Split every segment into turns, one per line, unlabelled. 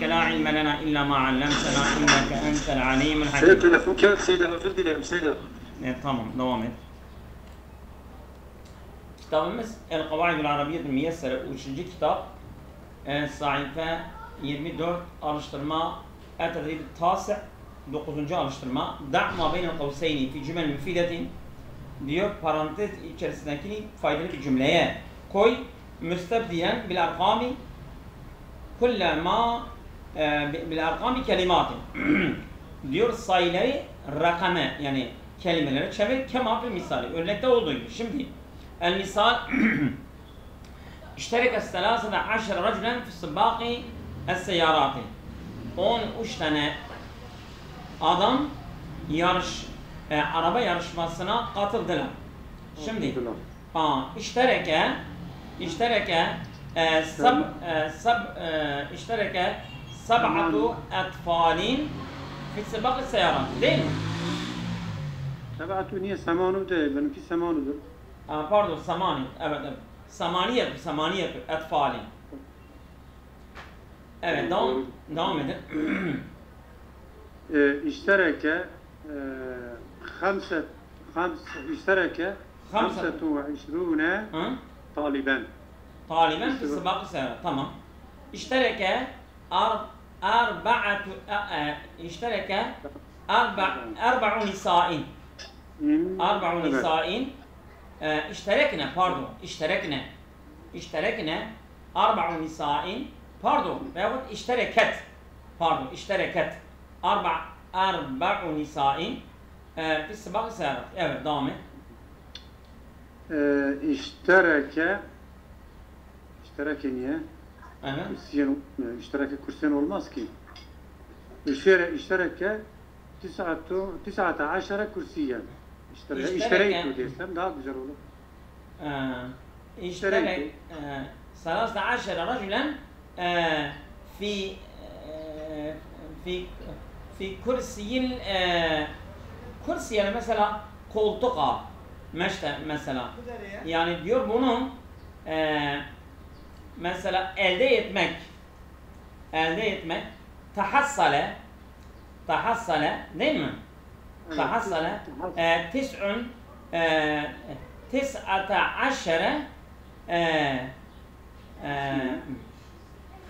لا علم لنا إلا ما علمتنا إنك أنت العليم الحكيم.
Senin telefon kağıt Seyda özür dilerim Seyda.
Tamam devam et. Kitabımız El-Kavaidul Arabiyyetul Miyessere 3. kitap. Sayfa 24 alıştırma El-Tedrib Tasi' 9. alıştırma. Da'ma beynel kavseyni fi cümel müfidetin diyor, parantez içerisindeki faydalı bir cümleye koy. Müstebdiyen bil arkami kullama bil arkami kelimatin diyor, sayıları rakama yani kelimelere çevir. Kema fil misali, örnekte olduğu gibi. Şimdi el misal işterek es-selasete aşere raculen fi sibâki es-seyyarâti, 13 tane adam araba yarışmasına katıldılar. Şimdi iştereke sab'atu etfalin fi sibâki es-seyyarâti, değil mi?
Sebatu niye semanu değil, benimki semanudur.
Pardon, samani, evet. Samaniyet etfalin. Evet, devam edin.
İştereke iştereke 25 taliben.
Taliben fi sibâki es-seyyarâti, tamam. İştereke arba'u nisâin. Arba'u nisâin. İşterekne arba'u nisâin, pardon, veyahut iştereket arba'u nisâin fi sibâki es-seyyarâti. Evet, devam et.
İştereke niye?
Evet.
İştereke kursiyen olmaz ki. İştereke 19 kursiyen. İştereytu desem daha güzel olur.
İşterek 13 raculen fi kursiyin kursi, yani mesela koltuğa mesela, yani diyor bunun mesela elde etmek tahassale değil mi? Tahassale tis'ate aşere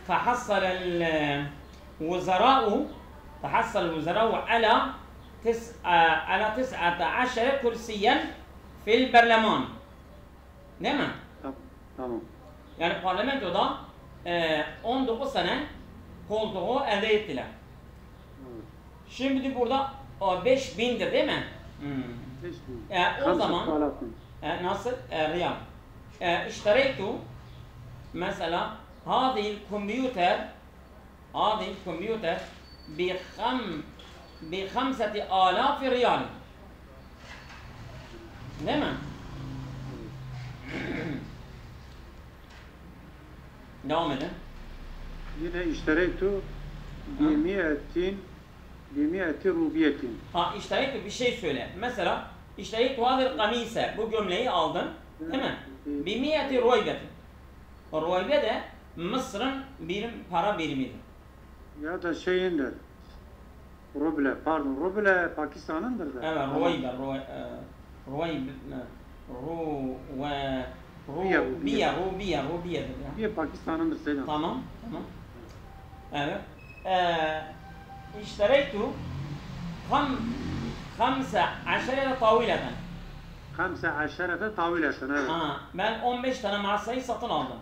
tahassal el-vuzara'u ala 19 kursiyen fil berleman, değil mi?
Tamam.
Yani parlamentoda 19 sene koltuğu elde ettiler. Şimdi burada 5000'dir değil mi?
5000.
O zaman nasıl? Riyal. İştereytu mesela hadil kompüter bi 5000 riyal. Değil mi? Devam edin.
Yine iştereytu bimiyetin rubiyetin.
İştereytu bir şey söyle. Mesela iştereytu hadil kamise, bu gömleği aldın, değil mi? Bimiyeti ruaybetin. Ruaybe de Mısır'ın para birimidir.
Ya da şeyindir. Ruble Pakistan'ındır da.
Evet,
Rubiye Pakistan'ındır Selam.
Tamam. Evet. İştereytu 15 tavileten.
15 tavileten, evet.
Ben 15 tane masayı satın aldım.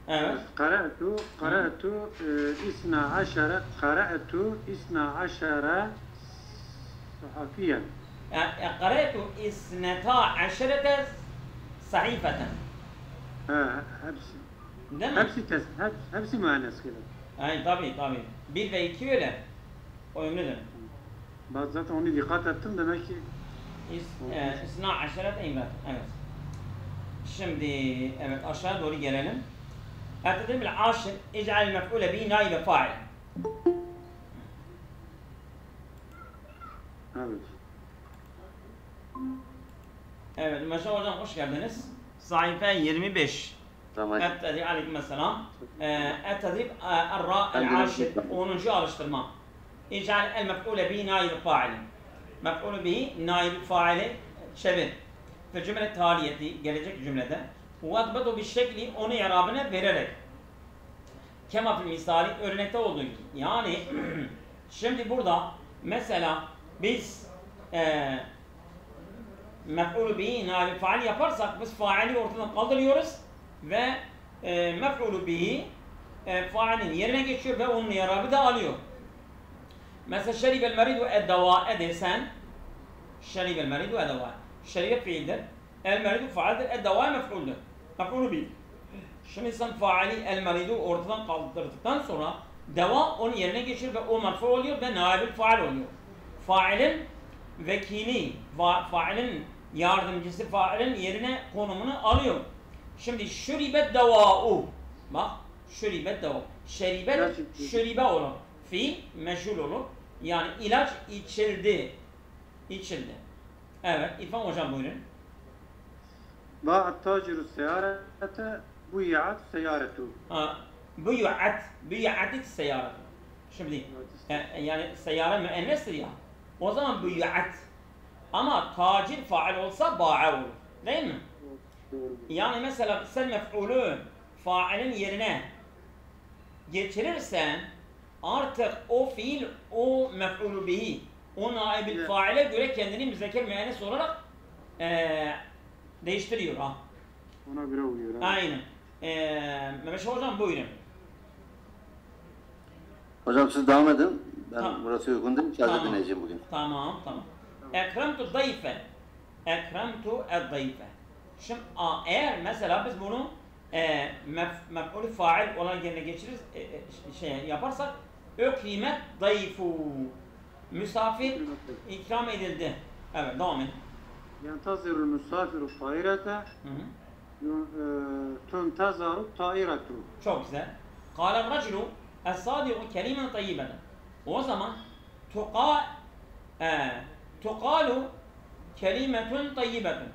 Evet.
Qara'tu 12 sahafiyen.
Qara'tu 12 sahifeten.
Hepsi.
Değil mi?
Hepsi mühennes gelir.
Tabii. 1 ve 2 öyle. O ömrüdür.
Ben zaten onu dikkat ettim, demek ki
12 imrat. Evet. Şimdi evet, aşağı doğru gelelim. التدريب العاشر اجعل المفعول به نائب فاعل. Evet, Meşe Hocam hoş geldiniz. Sayfa 25. التدريب عليكم السلام. التدريب الراء العاشر 10. alıştırma. اجعل المفعول به نائب فاعل. مفعول به نائب فاعل çevir. Ve cümle taliyeti gelecek cümlede. وَاضْبَطُ بِالشَّكْلِ onu i'rabına vererek. Kema fil misali örnekte olduğu gibi. Yani şimdi burada mesela biz mef'ulü bihi naib faal yaparsak biz faali ortadan kaldırıyoruz ve mef'ulü bihi faalin yerine geçiyor ve onun i'rabı da alıyor. Mesela şeribel meridu eddevâ'e desen şeribel meridu eddevâ'e. Şeribe fiildir. El meridu faaldir. Eddevâ'e mef'uldür. Mef'ulü bihi. Şimdi sen faali el meridu ortadan kaldırdıktan sonra deva onun yerine geçiyor ve o merfu oluyor ve naibül faal oluyor. Failin vekili, failin yardımcısı failin yerine konumunu alıyor. Şimdi şuribet deva'u. Bak şuribet deva'u. Şeribet şuribe olur. Fiil meşhul olur. Yani ilaç içildi. İçildi. Evet. İrfan hocam buyurun.
Ba'at taciru seyarete buyat seyaretu.
Buyat seyaretu. Şimdi yani seyyare müennestir ya. O zaman buyat. Ama tacir faal olsa ba'a olur. Değil mi? Yani mesela sen mef'ulü failin yerine geçirirsen artık o fiil o mef'ulü bihi o naibil faile göre kendini müzekker müennes olarak değiştiriyor ha.
Ona göre uyuyor.
Aynen. Mehmet hocam buyurun.
Hocam siz devam edin. Ben
tamam.
Burası uygun değil. İçeride dinleyeceğim bugün.
Tamam. Ekremtu dayfe. Ekremtu eddayfe. Şimdi eğer mesela biz bunu mef'ulü fail olan yerine geçiririz, yaparsak ökrimet dayfu. Misafir ikram edildi. Evet, devam edin.
Yentazirul misafiru tairete tuntazaru tairetu.
Çok güzel. Kâle raculu es-sâdiku kelimen tayyibeten. O zaman tuqalu kelimetun tayyibetun.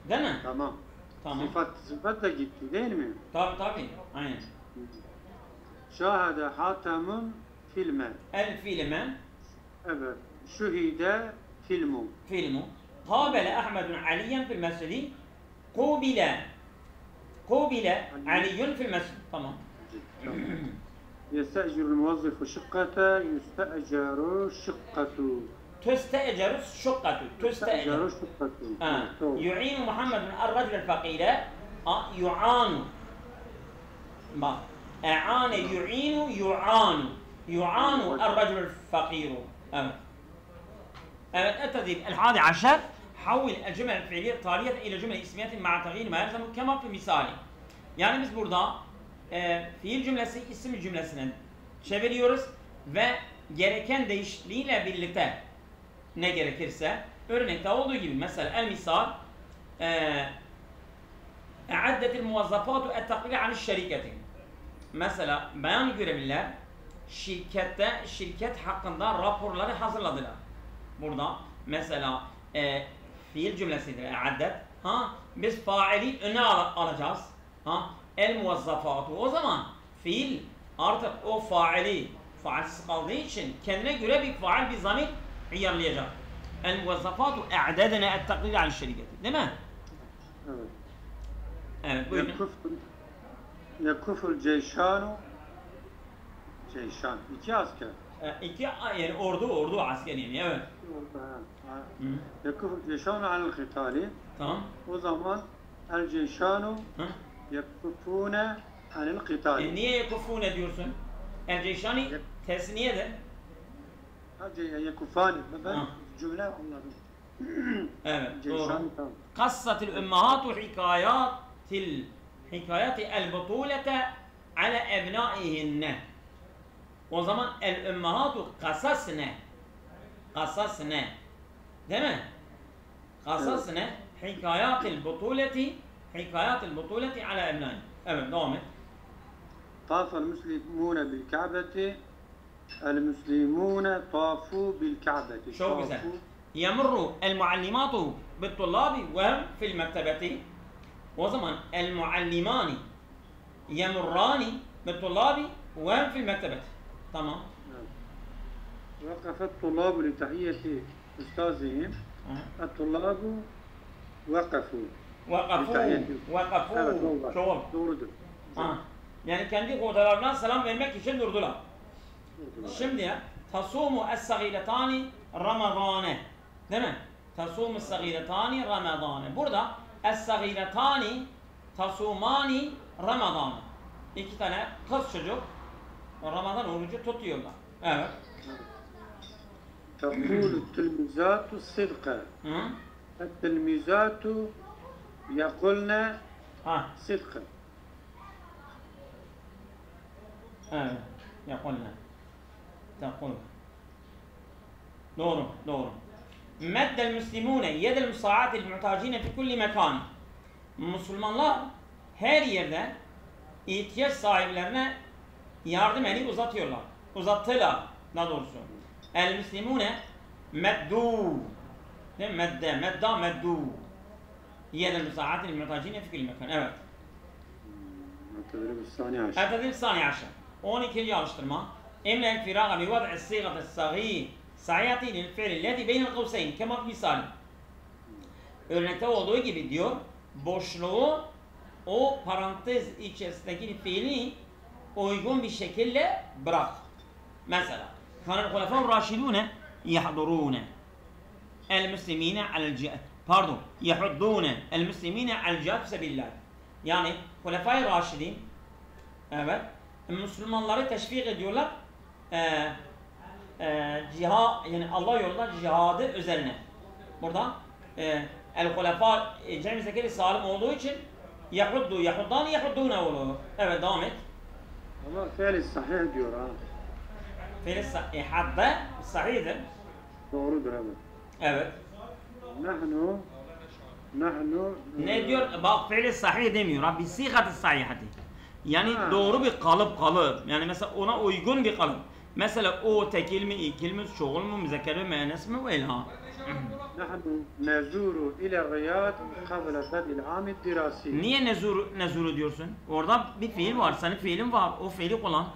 Değil mi?
Tamam.
Tamam.
Sıfat da gitti değil mi?
Tabii. Aynen.
Şahade hatemun filme.
El filme.
Evet. Şühide filmu.
Qâbele Ahmedun Aliyen fil mescidi. Qubile Aliyyun fil mescid. Tamam.
Yestecirul muvazzifu şıkkate yüsteceru şıkkatu.
Tüsteceru şıkkatu.
Tüsteceru şıkkatu.
Yu'inu Muhammedun ar-racul fakire. Yu'anu. Bak. E'ane yu'inu yu'anu. Yu'anu ar-racul fakiru. Evet. التدريب 11 حول الجمل الفعلية التالية إلى جمل اسمية مع تغيير ما يلزم كما في مثالي. Yani biz burada fiil cümlesi isim cümlesine çeviriyoruz ve gereken değişikliğiyle birlikte ne gerekirse örnekte olduğu gibi mesela el misal اعدت الموظفات التقرير عن الشركة. Mesela beyan görevliler şirket hakkında raporları hazırladılar. Burada mesela fiil cümlesidir e'addet. Biz faili öne alacağız. El muvazzafatu. O zaman fiil artık o faalsiz kaldığı için kendine göre bir faal bir zamir iyarlayacak. El muvazzafatu e'dedene et takrir al şirketi. Değil mi?
Evet.
Evet buyurun.
Yakuful ceyşanu. Ceyşan. 2 asker.
Yani ordu askeri yani evet.
Yakuful ceyşanu alel kıtali.
Tamam.
O zaman el ceyşanu yakufune anil kıtali.
Niye yakufune diyorsun? El ceyşani tesniyedir.
Yakufani. Ben cümle anladım.
Evet doğru. Kassatil ümmahatu hikayati el butulete ala ebnaihinne. O zaman el ümmahatu kasasne. Değil mi? Kasasne hikayatil butuleti ala ebnai. Evet devam et.
طاف المسلمون بالكعبة المسلمون طافوا بالكعبة.
Çok güzel. يمر المعلمات بالطلاب وهم في المكتبة. O zaman el muallimani yemurrani bitullabi ve hum fil mektebet. Tamam.
وقف الطلاب لتحية أستاذهم الطلاب وقفوا
Vakafu. Çoğul.
Doğrudur.
Yani kendi hocalarına selam vermek için durdular. Şimdi ya tasumu es-sagiretani Ramazane. Değil mi? Tasumu es-sagiretani Ramazane. Burada es-sagiretani tasumani Ramazane. İki tane kız çocuk Ramazan orucu tutuyorlar. Evet.
تقول التلميذات الصدق التلميذات يقولن صدقا.
يقولن تقول doğru. مد المسلمون يد المساعدة للمحتاجين في كل مكان. Müslümanlar her yerde ihtiyaç sahiplerine yardım eli uzatıyorlar. Uzattılar daha doğrusu. El müslimune meddu. Değil mi? Meddu. Yedel müsaade lil muhtacine fi kulli mekan. Evet. Etedrib sani aşer. 12. alıştırma. Emlel firaga bi vad'i sigati sagîr sa'yati lil fi'l lezi beynel kavseyn kema misal. Örnekte olduğu gibi diyor, boşluğu o parantez içerisindeki fiili uygun bir şekilde bırak. Mesela كان الخلفاء الراشدون يحضرون المسلمين على الجهاد يحضون المسلمين على الجهاد في سبيل الله. Yani Hulefai Raşidin evet Müslümanları teşvik ediyorlar yani Allah yolunda cihadı üzerine. Burada el Hulefa Cem-i Zekeri salim olduğu için yahuddani olur. Evet devam et.
Ama fiil sahih diyor ha.
Fiil hadde sahihdir.
Doğrudur evet.
Evet.
Nahnu
ne diyor? Bak fiil sahih demiyor. Rabbi sigati sahihati. Yani doğru bir kalıp. Yani mesela ona uygun bir kalıp. Mesela o tekil mi, ikil mi, çoğul mu, müzekker mi, müennes mi ve ilha.
Nahnu nezuru ila Riyad qabla bad'il amid dirasi.
Niye nezuru diyorsun? Orada bir fiil var. Senin fiilin var. O fiili kullan.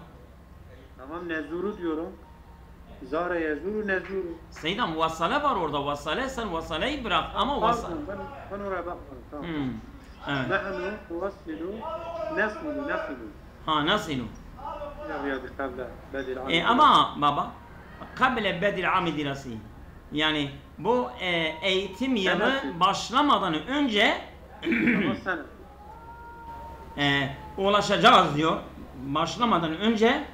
Tamam nezuru diyorum. Zara yazuru nezuru.
Seydam vasale var orada. Vasale sen vasaleyi bırak ama vasale.
Ben oraya bakmadım. Tamam.
Evet.
Nahnu nuvassilu nasilu.
Nasilu.
İla Riyad qabla bad'il amid.
Ama baba kabile bedil amid dirasi. Yani bu eğitim yılı başlamadan önce ulaşacağız diyor. Başlamadan önce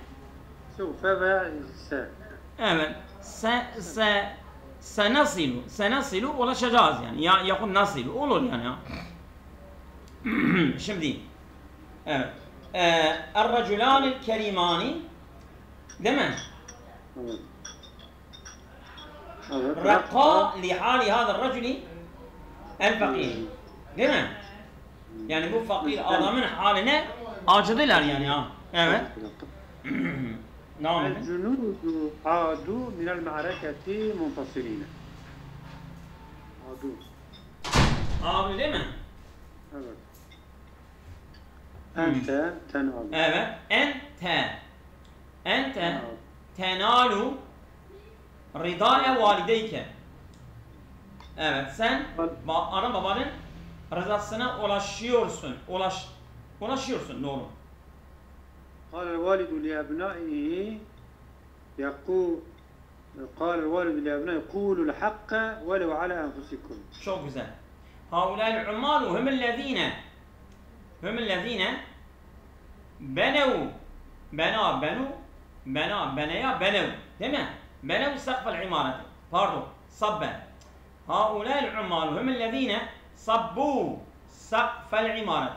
evet senasilu ulaşacağız yani. Ya yakun nasilu olur yani. Şimdi evet. Er-raculanil kerimani değil mi?
Evet.
Rakka lihali hâzâ raculi el fakir. Değil mi? Yani bu fakir adamın haline acıdılar yani ha. Evet. Devam edin.
El-cunudu âdu minel ma'areketi muntasirîne.
Âdu değil mi?
Evet. Ente tenalu.
Evet. Ente tenalu ridâe valideyke. Evet sen ana babanın rızasına ulaşıyorsun. Ulaşıyorsun doğru.
قال الوالد لأبنائه قال الوالد لأبنائه قولوا الحق ولو على أنفسكم.
Çok güzel. هؤلاء العمال هم الذين بنوا değil mi? بنوا سقف العمارة. Pardon. صب. هؤلاء العمال هم الذين صبوا سقف العمارة.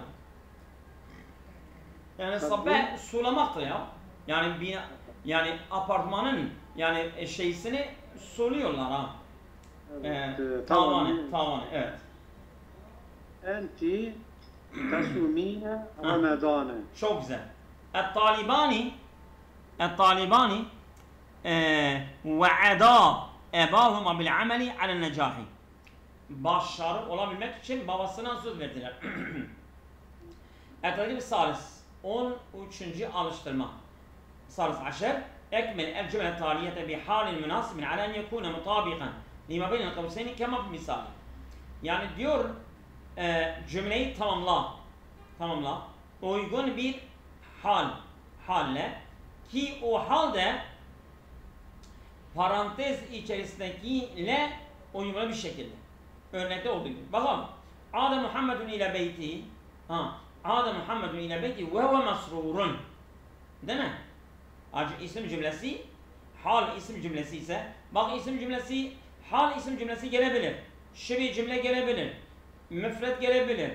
Yani sabbe sulamaktır ya. Yani apartmanın yani şeysini suluyorlar ha.
Evet,
tavanı evet.
Enti tasumine Ramazan'ı.
Çok güzel. Et-talibani ve'ada ebahuma bil ameli alen necahi. Başarı olabilmek için babasına söz verdiler. التدريب الثالث 13. alıştırma الثالث عشر اكمل الجملة التالية بحال مناسب على أن يكون مطابقا لما بين القوسين كما في المثال. Yani diyor cümleyi tamamla uygun bir halle ki o halde parantez içerisindekiyle uyumlu bir şekilde. Örnekte olduğu gibi. Bakalım. Âde Muhammedun ile beyti. Âde Muhammedun ile beyti ve huve masrurun. Değil mi? İsim cümlesi, hal isim cümlesi ise, bak isim cümlesi, hal isim cümlesi gelebilir. Şibi cümle gelebilir. Müfret gelebilir.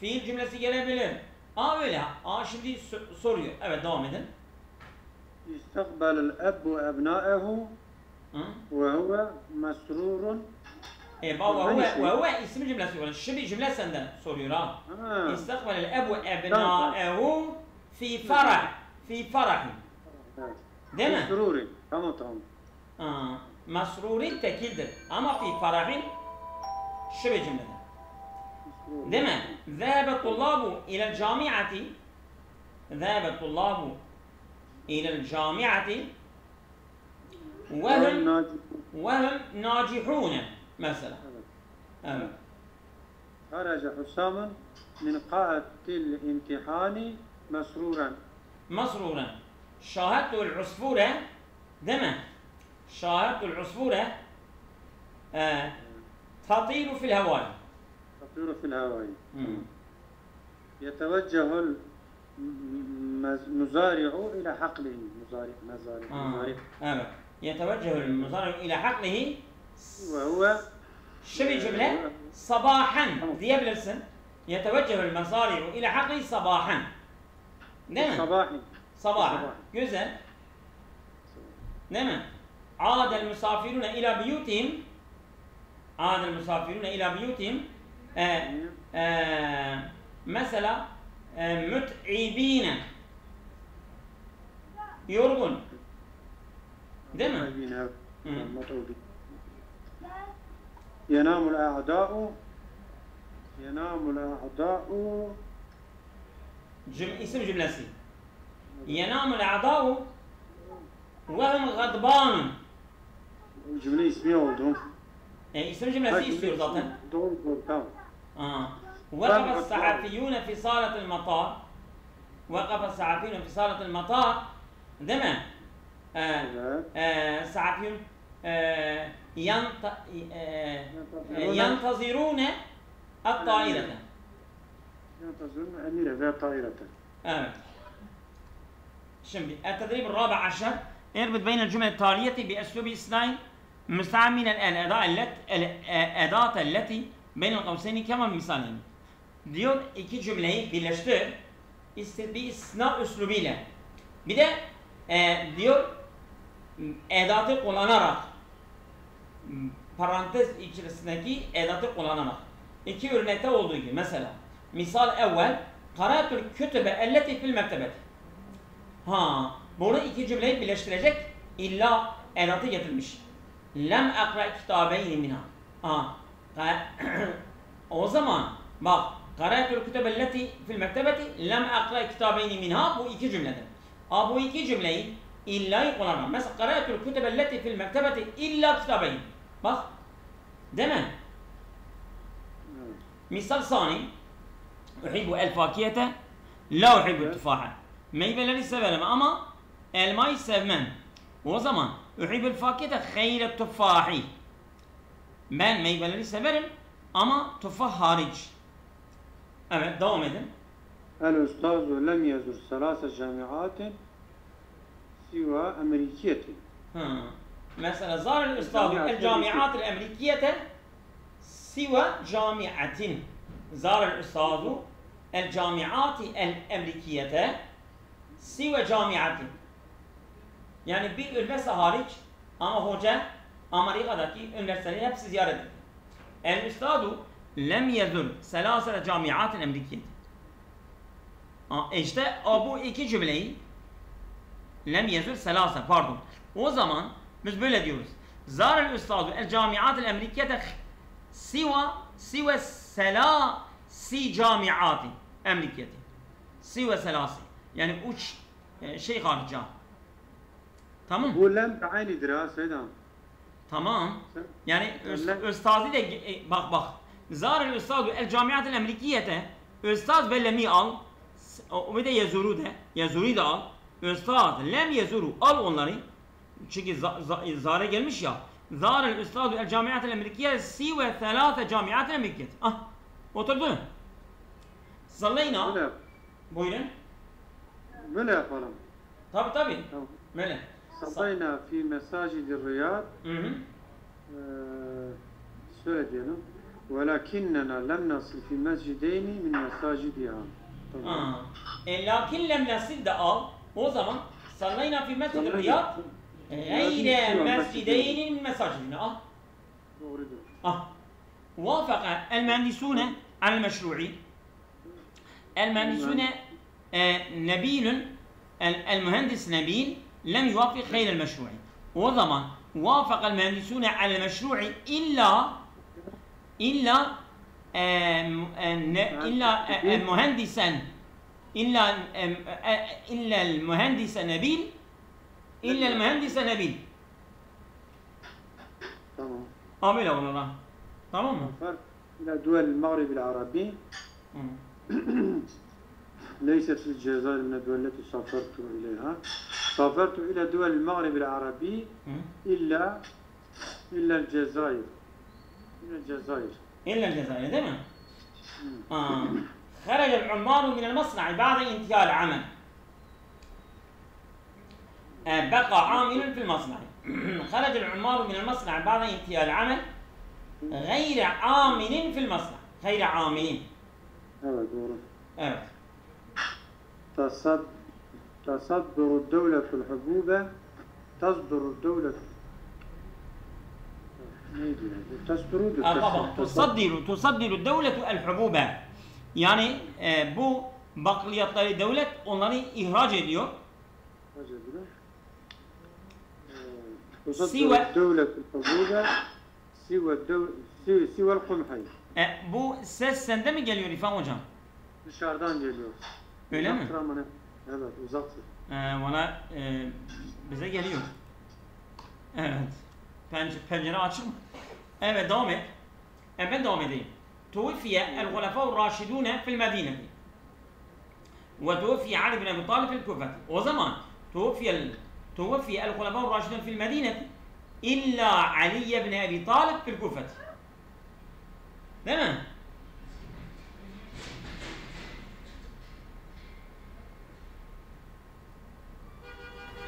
Fiil cümlesi gelebilir. Öyle. Şimdi soruyor. Evet, devam edin.
İstakbelel ebbu ebnâehu ve huve mesrurun.
Ve huve isim cümlesi. Şibi cümle senden soruyor ha. İstakbelel ebbu ebnâehu fi farahin. Değil mi?
Mesrurin. Tamam.
Mesrurin tekildir. Ama fi farahin şibi cümlede. Değil mi? Zâbe tullâbu ilel camiati. Zâbe tullâbu ilel camiati. Ve hum nacihûne. Mesela. Evet.
Haraca Hüsam'ın min qa'atil imtihani mesruren.
Mesruren. Şahadtul usfure. Değil mi? Şahadtul usfure tatiru fil havai.
تطير في الهواء. يتوجه المزارع إلى حقله. مزارع.
Evet. يتوجه المزارع إلى حقله.
وهو
şibi cümle sabahan diyebilirsin. يتوجه المزارع إلى حقله sabahan. Değil mi? Sabahan. Güzel. Değil mi? عاد المسافرون إلى بيوتهم. عاد المسافرون إلى بيوتهم. Mesela müt'ibine yorgun. Değil mi?
ينام الأعداء
isim cümlesi. ينام الأعداء وهم غضبان.
Cümle ismi oldu.
İsim cümlesi istiyor zaten.
Doğru, tamam.
وقف الصحفيون في صالة المطار. وقف الصحفيون في صالة المطار. Değil mi? الصحفيون ينتظرون الطائرة.
ينتظرون أميرة ذات طائرة.
Evet. Şimdi التدريب الرابع عشر اربط بين الجمل التالية بأسلوب إسناد مستعملا الأداة التي بين القوسين كما مثالين. Diyor iki cümleyi birleştir bir isnad üslubuyla. Bir de diyor edatı kullanarak parantez içerisindeki edatı kullanarak. İki örnekte olduğu gibi mesela misal evvel qara'tul kütübe elleti fil mektebeti. Bunu iki cümleyi birleştirecek illa edatı getirmiş. Lem akra kitabeyni minha. O zaman bak qara'tul kütübe elleti fil mektebeti lem akra kitabeyni minha, bu iki cümledir. Bu iki cümleyi illa'yı kullanmam. Mesela qara'tul kütübe elleti fil mektebeti illa kitabeyni. Bak. Değil mi? Misal sani uhibbu el fakiyete la uhibbu tufaha. Meyveleri severim ama elmayı sevmem. O zaman uhibbu fakiyete hayre tufahi. Ben meyveleri severim ama tufah hariç. Evet, devam edin.
El-Ustazu lem yazur salasa camiatin siva Amerikiyetin.
Mesela zar el-Ustazu el-Camiatil Amerikiyete siva camiatin. Zar el-Ustazu el-Camiati el-Amerikiyete siva camiatin. Yani bir üniversite hariç ama hoca Amerika'daki üniversiteleri hepsi ziyaret etti. El-Ustazu lem yazur salasa camiatil Amerikiyete. İşte bu iki cümleyi lem yazur selasa, pardon. O zaman biz böyle diyoruz. Zârel üstâdu el camiatil emrikiyete siva selâsi camiati emrikiyeti. سوى ثلاثة يعني üç şey harca. Tamam.
Bu lem ta'ayni diraseden.
Tamam. Yani üstazi de bak. Zar el üstadu el camiat el emrikiyete üstaz ve lemi al. O da yazuru de. Yazuri de al. Üstad lem yazuru al onları. Çünkü zara gelmiş ya. Zar el üstadu el camiat el emrikiyete sive thalâthe camiat el emrikiyete. Oturdu. Sallayna. Buyurun.
Böyle yapalım.
Tabii.
Tamam.
Böyle.
Sallayna fi mesacidi Riyad. Şöyle diyelim. وَلَكِنَّنَا لَمْ نَصِلْ فِي مَسْجِدَيْنِ مِنْ مَسَاجِدِهَا.
Lakin lem nasil de al. O zaman sallayna fi mescid-i Riyad gayre mescideyni min mesacidina.
Doğrudur.
وافق المهندسون على المشروع. المهندسون نبيل المهندس نبيل لم يوافق غير المشروع. وضمن وافق المهندسون على المشروع إلا مهندسا إلا المهندس نبيل
Tamam.
Böyle olur lan. Tamam mı?
إلى دول المغرب العربي ليست الجزائر من الدول التي سافرت إليها. سافرت إلى دول المغرب العربي إلا الجزائر.
إلا الجزائر değil mi? خرج العمال من المصنع بعد انتهاء العمل. بقى عامل في المصنع. خرج العمال من المصنع بعد انتهاء العمل غير عامل في المصنع. غير عاملين.
Evet doğru.
Evet.
تصدر الدولة الحبوب تصدر الدولة
تصدر الدولة الحبوب. Yani bu bakliyatları devlet onları ihraç ediyor.
تصدر الدولة الحبوب سوى القمح.
Bu ses sende mi geliyor İrfan hocam?
Dışarıdan geliyor.
Öyle mi?
Evet, uzaktır.
Bana bize geliyor. Evet. Pencere açık mı? Evet, devam et. Ben devam edeyim. توفي الخلفاء الراشدون في المدينة وتوفي علي بن أبي طالب في الكوفة. وزمان توفي الخلفاء الراشدون في المدينة إلا علي بن أبي طالب في الكوفة. تمام.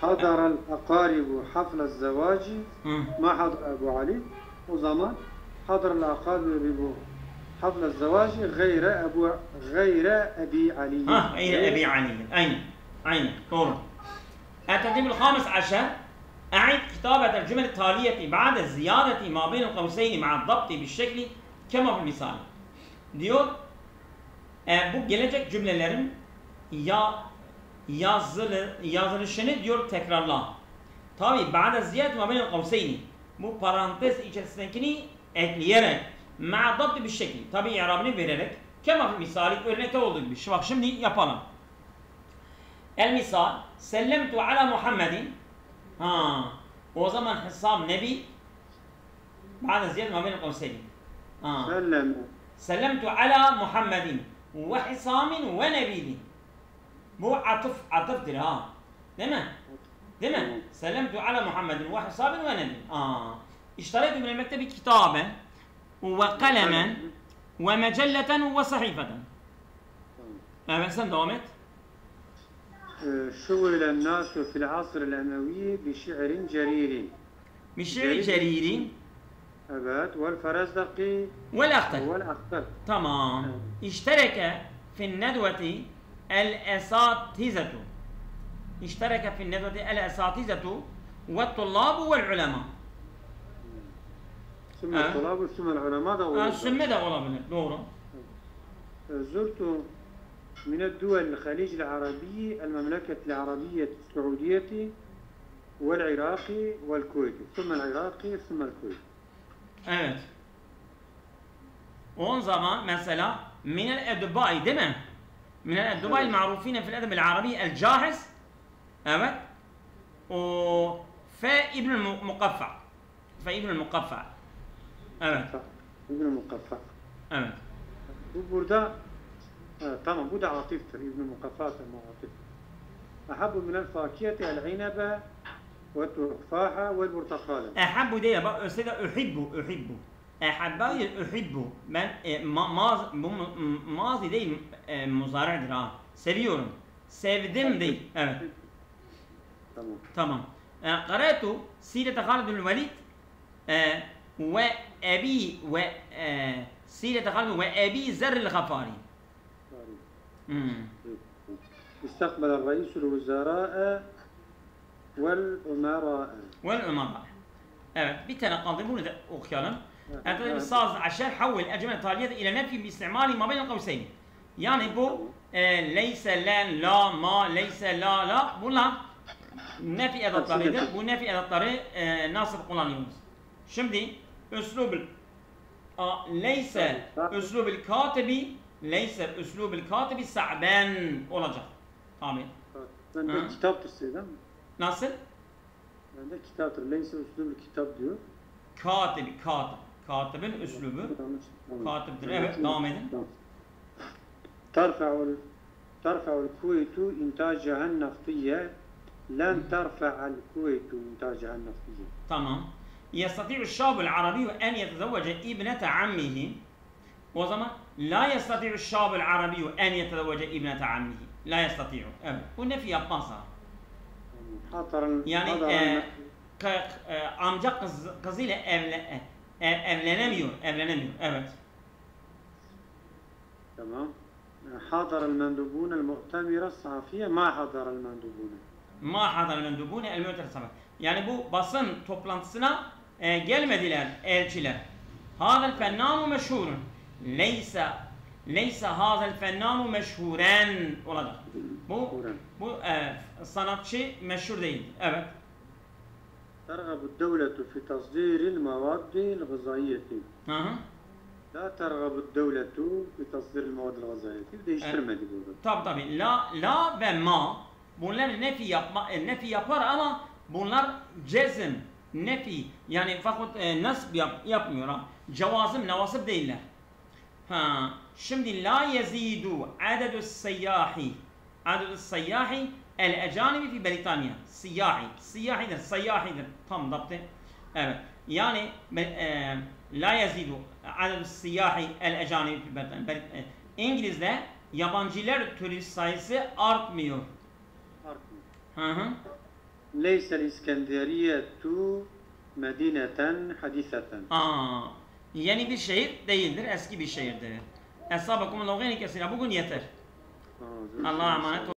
حضر الأقارب حفل الزواج ما حضر أبو علي. O zaman حضر الأقارب حفل الزواج غير أبي علي.
غير أبي علي. أين طول. الترتيب الخامس عشر أعد كتابة الجمل التالية بعد الزيادة ما بين القوسين مع الضبط بالشكل كما في المثال. Diyor bu gelecek cümlelerin yazılışını diyor tekrarla. Tabi بعد زيادة ما بين القوسين bu parantez içerisindekini ekleyerek مع الضبط بالشكل tabi i'rabını vererek كما في المثال örnekte olduğu gibi. Bak şimdi yapalım. El misal sellemtu ala Muhammedin. O zaman hesab nebi بعد زيادة ما بين القوسين. سلمت على محمد وحسام ونبيل. Bu atıftır ha. Değil mi? سلمت على محمد وحسام ونبيل. اشتريت من المكتب كتابا وقلما ومجلة وصحيفة. Evet sen devam et.
شغل الناس في العصر الأموي بشعر جرير.
بشعر جرير.
Evet. والفرزدقي
والأخطر. تمام. اشترك في الندوة الأساتذة. والطلاب والعلماء.
ثم الطلاب ثم العلماء da olabilir.
Sümme de olabilir. Doğru.
زرت من الدول الخليج العربي المملكة العربية السعودية والعراق والكويت ثم العراق ثم الكويت.
Evet. O zaman mesela minel edbai değil mi? من الأدباء المعروفين في الأدب العربي الجاحظ. أبد. فابن المقفع. فابن المقفع. أبد.
ابن المقفع.
أبد.
burada tamam bu da atiftir. İbn-i Mukaffa atif. Ahabbu min el-fakiyeti el-inabe ve tuhfaha ve el-burtakale.
Ahabbu diye bak öyle uhibbu. Ahabba uhibbu. Ben mazi değil muzari'dir ha. Seviyorum. Sevdim değil. Evet. Tamam. Qara'tu sirete Halid Velid ve abi ve sirete Halid ve abi Zerr el-Gafari.
استقبل الرئيس الوزراء والأمراء.
والأمراء. Evet, bir tane kaldı. Bunu da okuyalım. الساز عشان حول الأجملة التالية إلى نفي باستعمال ما بين القوسين. Yani bu leyse len la ma leyse la la bunlar nefi edatlarıdır. Bu nefi edatları nasıl kullanıyoruz? Şimdi üslubul leyse üslubul katibi leyse üslubul katibi sa'ben olacak. Tamam.
Bende kitaptır Seydem.
Nasıl?
Bende kitaptır. Leyse üslubul kitap diyor.
Katibin üslubu katiptir. Evet, devam edin.
ترفع الكويت إنتاجها النفطية لن ترفع الكويت إنتاجها النفطية.
تمام. يستطيع الشاب العربي أن يتزوج ابنة عمه. وزمان لا يستطيع الشاب العربي أن يتزوج ابنة عمه. لا يستطيع. والنفي yapmazsa. Yani amca kızıyla evlenemiyor. Evet.
Tamam. حضر المندوبون المؤتمر الصحفية ما حضر المندوبون.
ما حضر المندوبون المؤتمر الصحفي. Yani bu basın toplantısına gelmediler elçiler. هذا الفنان مشهور. ليس هذا الفنان مشهورا olacak. Bu sanatçı meşhur değil. Evet.
ترغب الدولة في تصدير المواد الغذائية. لا ترغب الدولة في تصدير المواد الغذائية. Değiştirmedi burada.
Tabii. La ve ma bunlar nefi yapar ama bunlar cezm, nefi yani fakat nasb yapmıyor ha. Cevazım, nevasib değiller. Şimdi la yezidu adedus seyyahi. Adedus seyyahi el-ecanibi fi Britanya. Siyyahidir. Tam daptı. Evet. Yani la yezidu adedus seyyahi el-ecanibi fi Britanya. İngiliz'de yabancılar turist sayısı artmıyor.
Leyse İskenderiyetu medineten hadiseten.
Yeni bir şehir değildir, eski bir şehirdir. Esabakum Allah'ın kesine bugün yeter. Allah'a emanet olun.